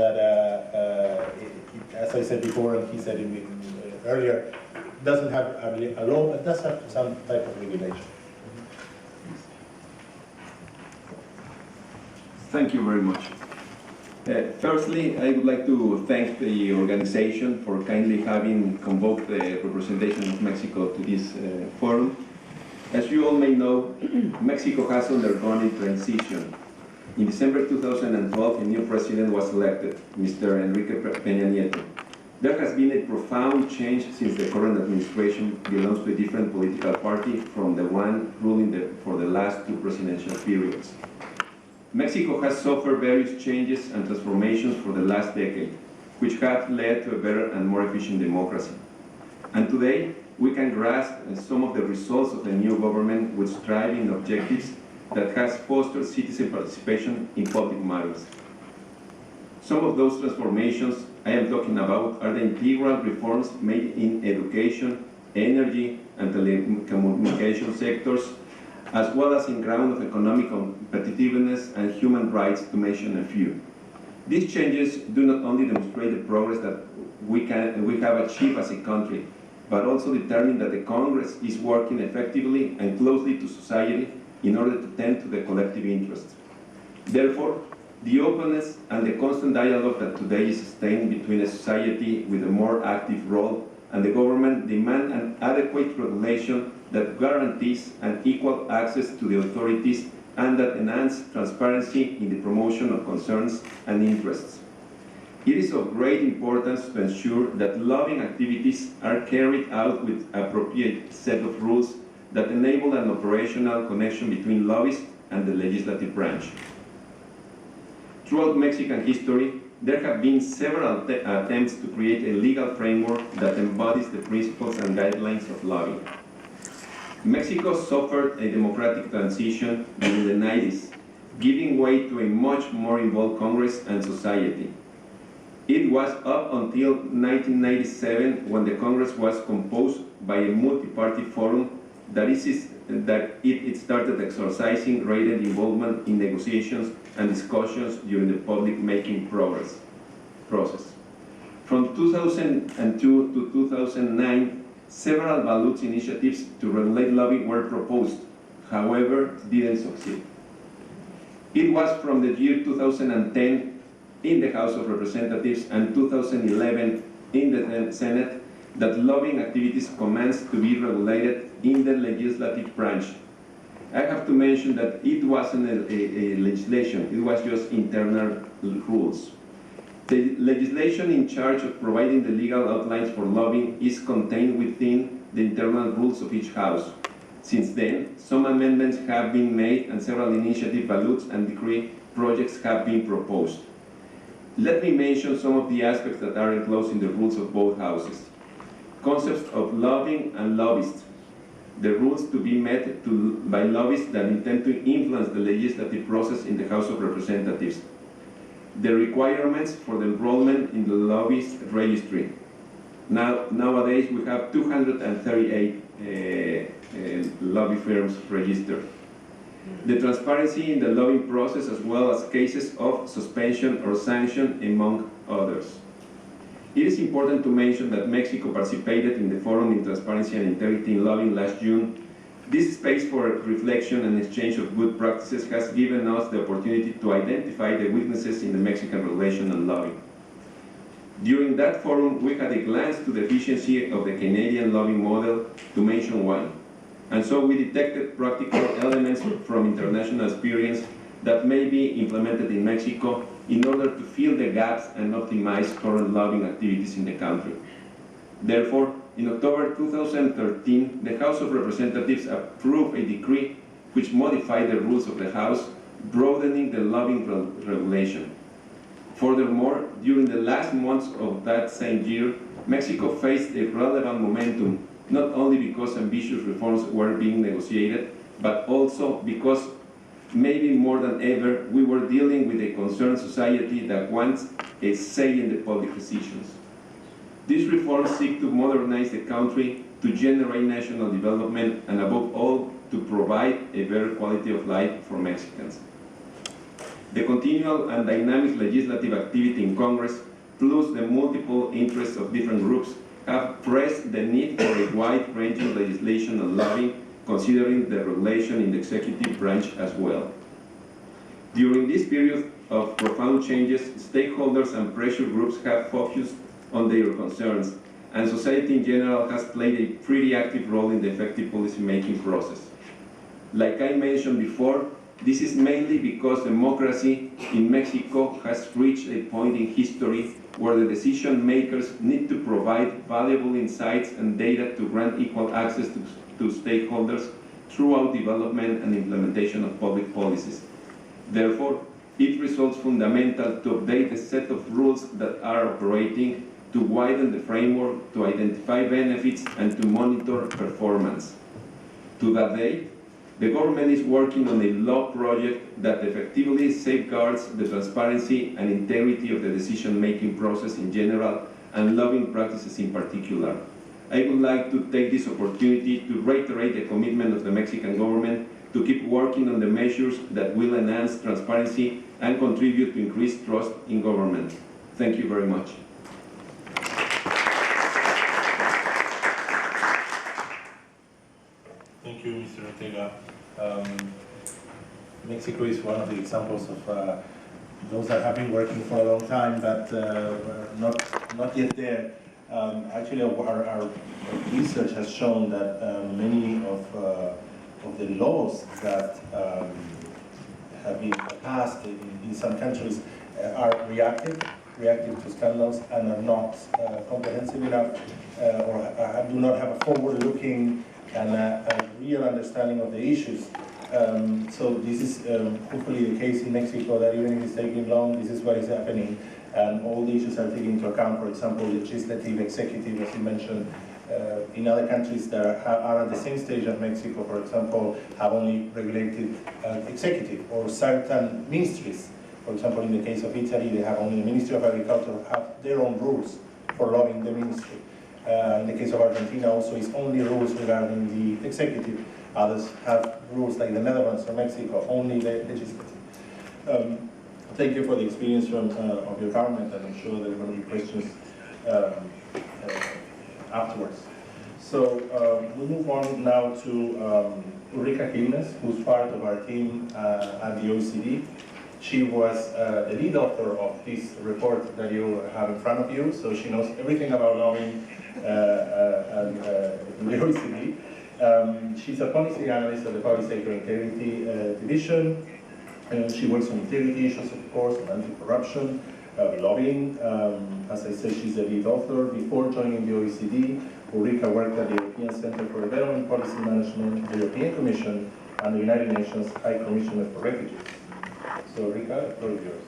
that, as I said before, and he said earlier, doesn't have a law, but does have some type of regulation. Thank you very much. Firstly, I would like to thank the organization for kindly having convoked the representation of Mexico to this forum. As you all may know, Mexico has undergone a transition. In December 2012, a new president was elected, Mr. Enrique Peña Nieto. There has been a profound change since the current administration belongs to a different political party from the one ruling for the last two presidential periods. Mexico has suffered various changes and transformations for the last decade, which have led to a better and more efficient democracy. And today, we can grasp some of the results of the new government with striving objectives that has fostered citizen participation in public matters. Some of those transformations I am talking about are the integral reforms made in education, energy, and telecommunication sectors, as well as in ground of economic competitiveness and human rights, to mention a few. These changes do not only demonstrate the progress that we have achieved as a country, but also determine that the Congress is working effectively and closely to society in order to tend to the collective interest. Therefore, the openness and the constant dialogue that today is sustained between a society with a more active role and the government demand an adequate regulation that guarantees an equal access to the authorities and that enhances transparency in the promotion of concerns and interests. It is of great importance to ensure that lobbying activities are carried out with appropriate set of rules that enable an operational connection between lobbyists and the legislative branch. Throughout Mexican history, there have been several attempts to create a legal framework that embodies the principles and guidelines of lobbying. Mexico suffered a democratic transition in the 90s, giving way to a much more involved Congress and society. It was up until 1997 when the Congress was composed by a multi-party forum that it started exercising greater involvement in negotiations and discussions during the public-making process. From 2002 to 2009, several ballot initiatives to regulate lobbying were proposed, however, didn't succeed. It was from the year 2010 in the House of Representatives and 2011 in the Senate that lobbying activities commenced to be regulated in the legislative branch. I have to mention that it wasn't a legislation, it was just internal rules. The legislation in charge of providing the legal outlines for lobbying is contained within the internal rules of each house. Since then, some amendments have been made and several initiative ballots and decree projects have been proposed. Let me mention some of the aspects that are enclosed in the rules of both houses. Concepts of lobbying and lobbyists. The rules to be met by lobbyists that intend to influence the legislative process in the House of Representatives. The requirements for the enrollment in the lobbyist registry. Nowadays, we have 238 lobby firms registered. The transparency in the lobbying process, as well as cases of suspension or sanction, among others. It is important to mention that Mexico participated in the Forum in Transparency and Integrity in Lobbying last June. This space for reflection and exchange of good practices has given us the opportunity to identify the weaknesses in the Mexican regulation on lobbying. During that forum, we had a glance to the efficiency of the Canadian lobbying model, to mention one. And so we detected practical elements from international experience that may be implemented in Mexico in order to fill the gaps and optimize current lobbying activities in the country. Therefore, in October 2013, the House of Representatives approved a decree which modified the rules of the House, broadening the lobbying regulation. Furthermore, during the last months of that same year, Mexico faced a relevant momentum, not only because ambitious reforms were being negotiated, but also because, maybe more than ever, we were dealing with a concerned society that wants a say in the public decisions. These reforms seek to modernize the country, to generate national development, and above all, to provide a better quality of life for Mexicans. The continual and dynamic legislative activity in Congress, plus the multiple interests of different groups, have pressed the need for a wide-ranging legislation and lobbying, considering the regulation in the executive branch as well. During this period of profound changes, stakeholders and pressure groups have focused on their concerns, and society in general has played a pretty active role in the effective policy-making process. Like I mentioned before, this is mainly because democracy in Mexico has reached a point in history where the decision makers need to provide valuable insights and data to grant equal access to stakeholders throughout development and implementation of public policies. Therefore, it results fundamental to update the set of rules that are operating, to widen the framework, to identify benefits, and to monitor performance. To that date, the government is working on a law project that effectively safeguards the transparency and integrity of the decision-making process in general and lobbying practices in particular. I would like to take this opportunity to reiterate the commitment of the Mexican government to keep working on the measures that will enhance transparency and contribute to increased trust in government. Thank you very much. Thank you, Mr. Ortega. Mexico is one of the examples of those that have been working for a long time, but not yet there. Actually, our research has shown that many of the laws that have been passed in some countries are reactive to scandals and are not comprehensive enough or do not have a forward-looking and a real understanding of the issues. So this is hopefully the case in Mexico, that even if it's taking long, this is what is happening, and all the issues are taken into account. For example, legislative, executive, as you mentioned. In other countries that are at the same stage as Mexico, for example, have only regulated executive or certain ministries. For example, in the case of Italy, they have only the Ministry of Agriculture have their own rules for lobbying the ministry. In the case of Argentina, also, it's only rules regarding the executive. Others have rules like the Netherlands or Mexico, only the legislative. Thank you for the experience of your government, and I'm sure there are going to be questions afterwards. So we move on now to Ulrika Gilnes, who's part of our team at the OECD. She was the lead author of this report that you have in front of you, so she knows everything about lobbying and the OECD. She's a policy analyst at the Public Sector Integrity Division. She works on integrity issues, of course, on anti-corruption, lobbying. As I said, she's a lead author. Before joining the OECD, Ulrika worked at the European Center for Development Policy Management, the European Commission, and the United Nations High Commissioner for Refugees. So, Ulrika, the floor is yours.